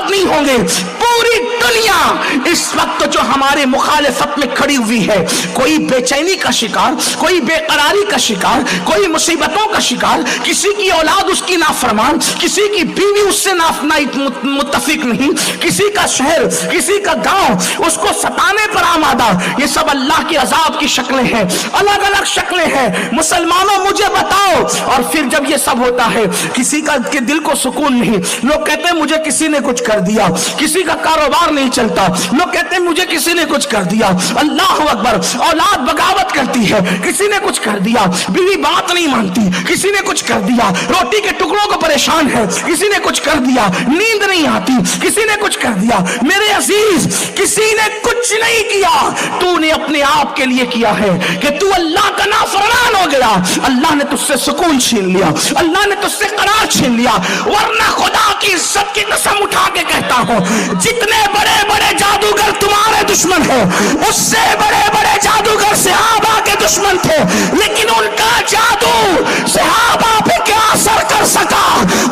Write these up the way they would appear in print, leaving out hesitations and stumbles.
बात नहीं होंगे। पूरी दुनिया इस वक्त जो हमारे मुखालिफत में खड़ी हुई है, कोई बेचैनी का शिकार, कोई बेकरारी का शिकार, कोई मुसीबतों का शिकार, किसी की औलाद उसकी नाफरमान, किसी की बीवी उससे मुत्तफिक नहीं, किसी का शहर, किसी का गांव उसको सताने पर आमादा। ये सब अल्लाह के अजाब की शक्लें हैं, अलग अलग शक्लें हैं। मुसलमानों मुझे बताओ। और फिर जब ये सब होता है, किसी का के दिल को सुकून नहीं, लोग कहते हैं मुझे किसी ने कुछ कर दिया, किसी का कारोबार नहीं चलता, लोग कहते हैं मुझे किसी ने कुछ कर दिया। अल्लाह अकबर। औलाद बगावत करती है, किसी ने कुछ कर दिया। बीवी बात नहीं मानती, किसी ने कुछ कर दिया। रोटी के टुकड़ों को परेशान है, किसी ने कुछ कर दिया। नींद नहीं आती, किसी ने कुछ कर दिया। मेरे अजीज, किसी ने कुछ नहीं किया, तूने अपने आप के लिए किया है कि तू अल्लाह का नाफरमान हो गया। अल्लाह ने तुझसे सुकून छीन लिया, अल्लाह ने तुझसे करार छीन लिया। वरना खुदा की इज्जत की कसम उठा के कहता हूं, जितने बड़े बड़े जादूगर तुम्हारे दुश्मन हैं, उससे बड़े बड़े जादूगर सहाबा के दुश्मन थे, लेकिन उनका जादू सहाबा पे क्या असर कर सका?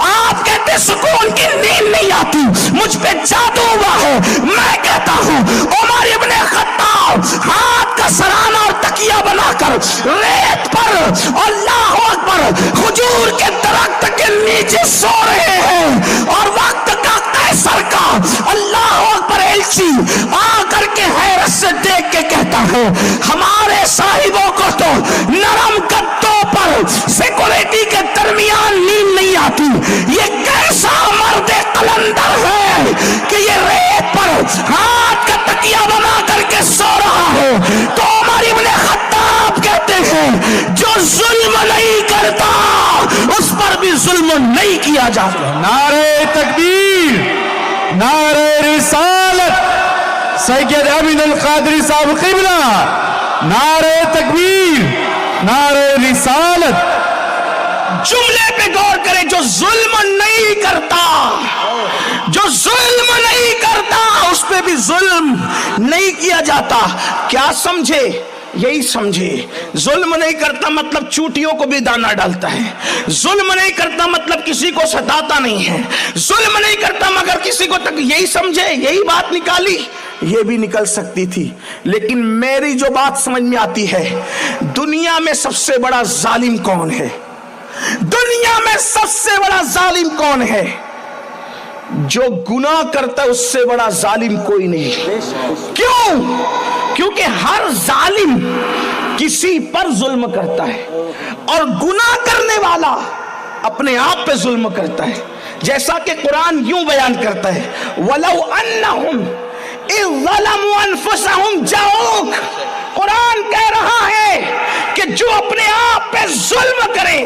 आप कहते सुकून की नींद नहीं आती, मुझ पे जादू हुआ है। मैं कहता हूं उमर इब्ने खत्ताब हाथ का सराना और तकिया बनाकर रेत पर, अल्लाह अकबर, खजूर के दरख्त के नीचे सो रहे हैं, और वक्त का कैसर का अल्लाह अकबर एलची आकर के हैरत से देख के कहता है, हमारे साहिबों को तो नरम गद्दों पर सिक्योरिटी के दरमियान नींद नहीं आती। ये कैसा मर्द कलंदर है कि ये रेत पर हाथ का तकिया बना करके सो रहा है। तो उमर इब्ने खत्ताब कहते हैं, जो जुल्म नहीं करता उस पर भी जुल्म नहीं किया जाता। नारे तकबीर, नारे रिसालत, सैयद अमीन अल कादरी साहब क़िबला, नारे तकबीर, नारे रिसालत। जुमले पे गौर करें, जो जुल्म नहीं करता, जो जुल्म नहीं करता उस पे भी जुल्म नहीं किया जाता। क्या समझे? यही समझे, जुल्म नहीं करता मतलब चूटियों को भी दाना डालता है, जुल्म नहीं करता मतलब किसी को सताता नहीं है, जुल्म नहीं करता मगर किसी को तक, यही समझे, यही बात निकाली। ये भी निकल सकती थी, लेकिन मेरी जो बात समझ में आती है, दुनिया में सबसे बड़ा जालिम कौन है? दुनिया में सबसे बड़ा जालिम कौन है? जो गुनाह करता है उससे बड़ा जालिम कोई नहीं। क्यों? क्योंकि हर जालिम किसी पर जुल्म करता है, और गुनाह करने वाला अपने आप पे जुल्म करता है। जैसा कि कुरान यूं बयान करता है, वलौ अन्नहुम इज़ ज़लमू अनफुसहुम जाऊक। कुरान कह रहा है कि जो अपने आप पे जुल्म करे,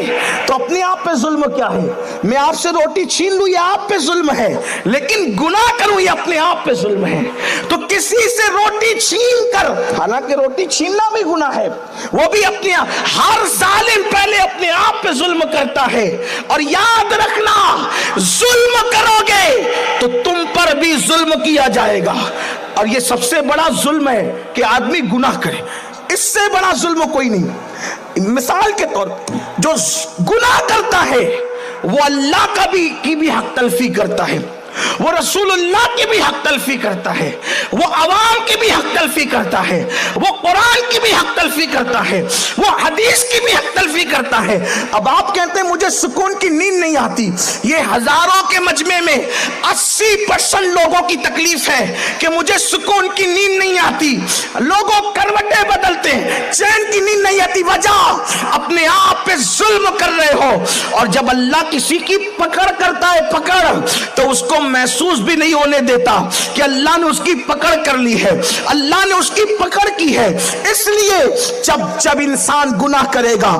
तो अपने आप पे जुल्म क्या है? मैं आपसे रोटी छीन लूं, ये आप पे जुल्म है, लेकिन गुनाह करूं, ये अपने आप पे जुल्म है। तो किसी से रोटी छीन कर, हालांकि रोटी छीनना भी गुनाह है, वो भी अपने आप, हर जालिम पहले अपने आप पे जुल्म करता है। और याद रखना, जुल्म करोगे तो तुम पर भी जुल्म किया जाएगा। और ये सबसे बड़ा जुल्म है कि आदमी गुनाह करे, इससे बड़ा जुल्म कोई नहीं। मिसाल के तौर पर जो गुनाह करता है वो अल्लाह की भी हक तलफी करता है, वो रसूलुल्लाह की भी हक तलफी करता है, वो अवाम की भी हक तलफी करता है, वो कुरान की भी हक तलफी करता है, वो हदीस की भी हक तलफी करता है। अब आप कहते हैं मुझे सुकून की नींद नहीं आती, ये हजारों के मजमे में 80% लोगों की तकलीफ है कि मुझे सुकून की नींद नहीं आती। लोगों करवटें बदलते हैं, चैन की नींद नहीं आती, वजह अपने आप पे जुल्म कर रहे हो। और जब अल्लाह किसी की पकड़ करता है, पकड़, तो उसको महसूस भी नहीं होने देता कि अल्लाह ने उसकी पकड़ कर ली है, अल्लाह ने उसकी पकड़ की है। इसलिए जब जब इंसान गुनाह करेगा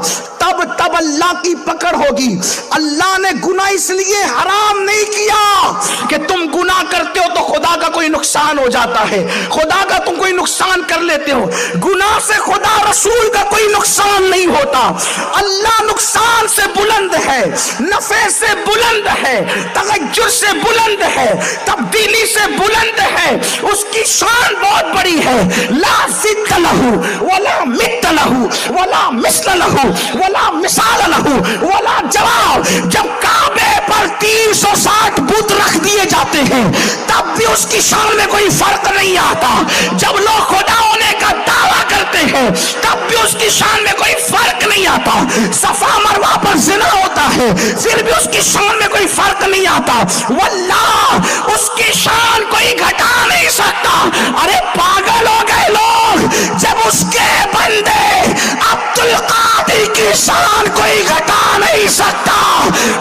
तब तब अल्लाह की पकड़ होगी। अल्लाह ने गुनाह इसलिए हराम नहीं किया कि तुम गुनाह करते हो तो खुदा का कोई नुकसान हो जाता है। खुदा का तुम कोई नुकसान कर लेते हो, गुनाह से खुदा रसूल का कोई नुकसान नहीं होता। अल्लाह नुकसान से बुलंद है, नफे से बुलंद है, तगज्जुर से बुलंद है, तब्दीली से बुलंद है। उसकी शान बहुत बड़ी है। ला जिद्द लहू वला मित्त लहू वला मिस्ल लहू वला मिसाल लहू वला जवाब। जब काबे पर 360 बुत रख दिए जाते हैं तब भी उसकी शान में कोई फर्क नहीं आता। जब लोग खुदा होने का दावा करते हैं तब भी उसकी शान में कोई फर्क नहीं आता। सफा मरवा पर जिना होता है फिर भी उसकी शान में कोई फर्क नहीं आता। वल्लाह उसकी शान कोई घटा नहीं सकता। अरे पागल हो गए लोग, जब उसके बंदे अब्दुल कादिर की शान कोई घटा नहीं सकता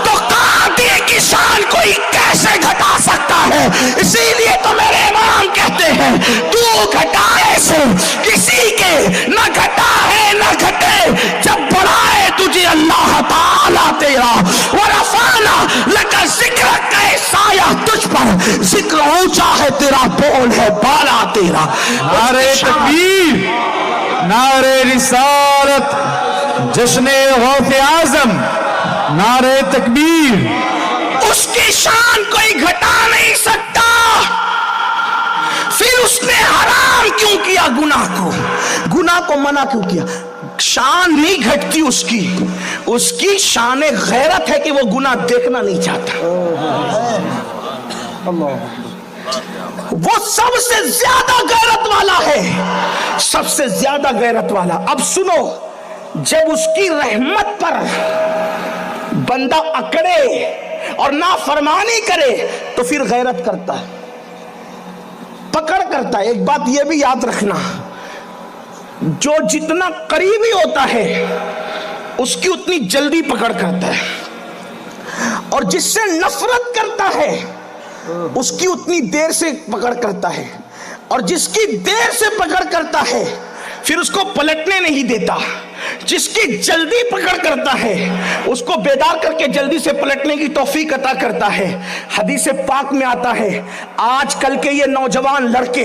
तो कादिर की शान कोई कैसे घटा सकता है। इसीलिए तो मेरे इमाम कहते हैं तू घटाए से किसी के न घटा है न घटे, जब बढ़ाए तुझे अल्लाह ताला तेरा। वरफाना लका जिक्र का साया तुझ पर, जिक्र ऊंचा है तेरा, बोल है बाला तेरा। नारे तकबीर, नारे रिसालत, जश्ने गौसे आजम, नारे तकबीर। उसकी शान कोई घटा नहीं सकता। फिर उसने हराम क्यों किया गुनाह को, गुनाह को मना क्यों किया? शान नहीं घटती उसकी, उसकी शान गैरत है कि वो गुनाह देखना नहीं चाहता। वो सबसे ज्यादा गैरत वाला है, सबसे ज्यादा गैरत वाला। अब सुनो, जब उसकी रहमत पर बंदा अकड़े और नाफरमानी करे तो फिर गैरत करता है, पकड़ करता है। एक बात यह भी याद रखना, जो जितना करीबी होता है उसकी उतनी जल्दी पकड़ करता है, और जिससे नफरत करता है उसकी उतनी देर से पकड़ करता है, और जिसकी देर से पकड़ करता है फिर उसको पलटने नहीं देता। जिसकी जल्दी पकड़ करता है उसको बेदार करके जल्दी से पलटने की तौफीक अता करता है। हदीस पाक में आता है, आजकल के ये नौजवान लड़के,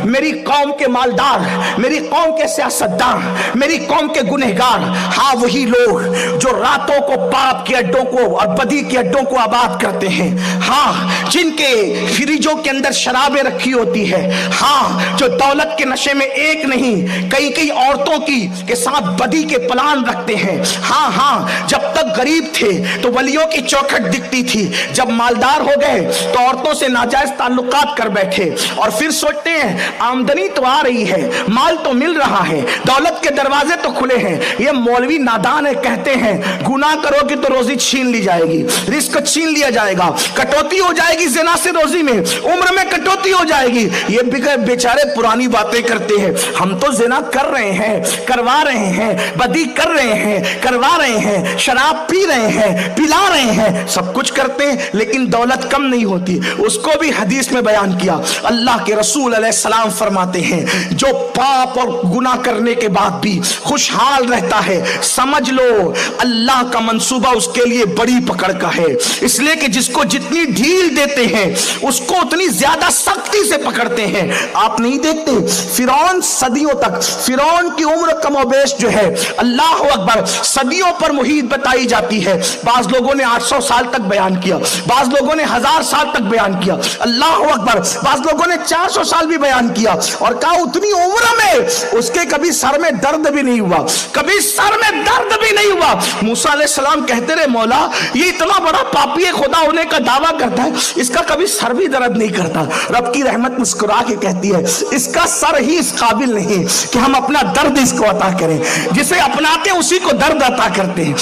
मेरी कौम के मालदार, मेरी कौम के सियासतदान, मेरी कौम के गुनहगार, हाँ वही लोग जो रातों को पाप के अड्डों को और बदी के अड्डों को आबाद करते हैं, हाँ जिनके फ्रिजों के अंदर शराबें रखी होती है, हाँ जो दौलत के नशे में एक नहीं कई कई औरतों की के साथ बदी के प्लान रखते हैं। हाँ हाँ, जब तक गरीब थे तो वलियों की चौखट दिखती थी, जब मालदार हो गए तो औरतों से नाजायज ताल्लुकात कर बैठे, और फिर सोचते हैं आमदनी तो आ रही है, माल तो मिल रहा है, दौलत के दरवाजे तो खुले हैं। ये मौलवी नादान है, कहते हैं गुनाह करोगे तो रोजी छीन ली जाएगी, रिस्क छीन लिया जाएगा, कटौती हो जाएगी जिना से रोजी में, उम्र में कटौती हो जाएगी। ये बेचारे पुरानी बातें करते हैं। हम तो जिना कर रहे हैं, करवा रहे हैं, बदी कर रहे हैं, करवा रहे हैं, शराब पी रहे हैं, पिला रहे हैं, सब कुछ करते हैं, लेकिन दौलत कम नहीं होती। उसको भी हदीस में बयान किया। अल्लाह के रसूल अलैहिस्सलाम फरमाते हैं, जो पाप और गुनाह करने के बाद भी खुशहाल रहता है, समझ लो अल्लाह का मंसूबा उसके लिए बड़ी पकड़ का है। इसलिए कि जिसको जितनी ढील देते हैं उसको उतनी ज्यादा सख्ती से पकड़ते हैं। आप नहीं देखते फिरौन सदियों तक, फिरौन की उम्र कमोबेश जो है, अल्लाह अकबर, सदियों पर मुहीत बताई जाती है। बाज लोगों ने 800 साल तक बयान किया, बाज लोगों ने 1000 साल तक बयान किया, अल्लाह अकबर, बाज लोगों ने 400 साल भी बयान किया, और कहा उतनी उम्र में उसके कभी सर में दर्द भी नहीं हुआ, कभी सर में दर्द भी नहीं हुआ। मूसा अलैहिस्सलाम कहते रहे, मौला ये इतना बड़ा पापी है, खुदा होने का दावा करता है, इसका कभी सर भी दर्द नहीं करता। रब की रहमत मुस्कुरा के कहती है, इसका सर ही इस काबिल नहीं कि हम अपना दर्द इसको अता करें। जिसे अपनाते उसी को दर्द अता करते हैं,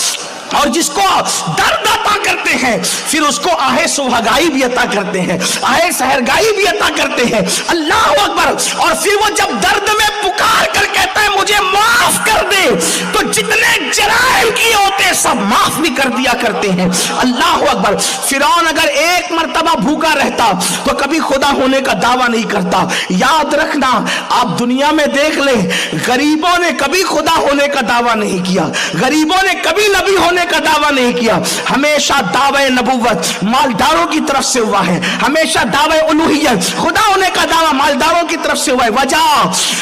और जिसको दर्द अता करते हैं फिर उसको आहे सुहागाई भी अता करते हैं, आहे सहरगाई भी अता करते हैं। अल्लाह अकबर। और फिर वो जब दर्द में पुकार कर कहता है मुझे माफ कर दे, तो जितने जराइम किए होते सब माफ भी कर दिया करते हैं। अल्लाह अकबर। फिरौन अगर एक मर्तबा भूखा रहता तो कभी खुदा होने का दावा नहीं करता। याद रखना, आप दुनिया में देख ले, गरीबों ने कभी खुदा होने का दावा नहीं किया, गरीबों ने कभी नबी होने होने का दावा नहीं किया, हमेशा दावे नबुव्वत मालदारों की तरफ से हुआ है, हमेशा दावे उलूहियत खुदा होने का दावा मालदारों की तरफ से हुआ है। वजह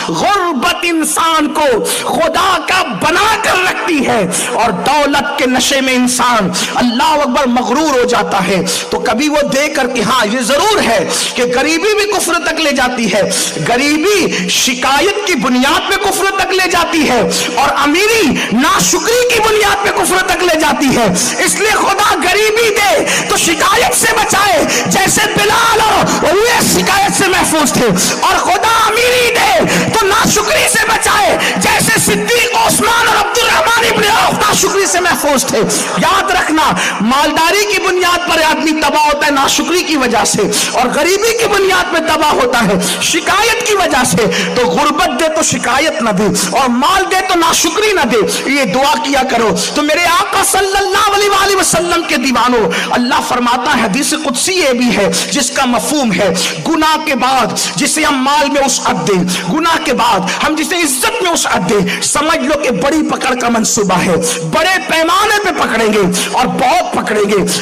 गुर्बत इंसान को खुदा का बना कर रखती है और दौलत के नशे में इंसान अल्लाह अकबर मगरूर हो जाता है। तो कभी वो देख कर कि हाँ ये जरूर है कि गरीबी भी कुफ्र तक ले जाती है, गरीबी शिकायत की बुनियाद पे कुफ्र तक ले जाती है और अमीरी नाशुक्री की बुनियाद पे कुफ्र तक ले जाती है। इसलिए खुदा गरीबी दे तो शिकायत से बचाए, जैसे बिलाल और वो शिकायत से महफूज थे, और खुदा अमीरी दे तो नाशुक्री से बचाए, जैसे सिद्दीक उस्मान और अब्दुल रहमान इब्न औफ नाशुक्री से महफूज थे। याद रखना, मालदारी की बुनियाद पर आदमी तबाह होता है नाशुक्री की वजह से, और गरीबी की बुनियाद पर तबाह होता है शिकायत की वजह से। तो गुर्बत दे तो शिकायत न दे, और माल दे तो नाशुक्री न दे। ये दुआ किया करो। तो मेरे आका सल्लल्लाहु अलैहि वसल्लम के दीवानों, अल्लाह फरमाता है, हदीस कुदसी ये भी है जिसका मफहूम है, गुनाह के बाद जिसे हम माल में उसअत दें, गुनाह के बाद हम जिसे इज्जत में उसअत दें, समझ लो कि बड़ी पकड़ का मंसूबा है, बड़े पैमाने पे पकड़ेंगे और बहुत पकड़ेंगे।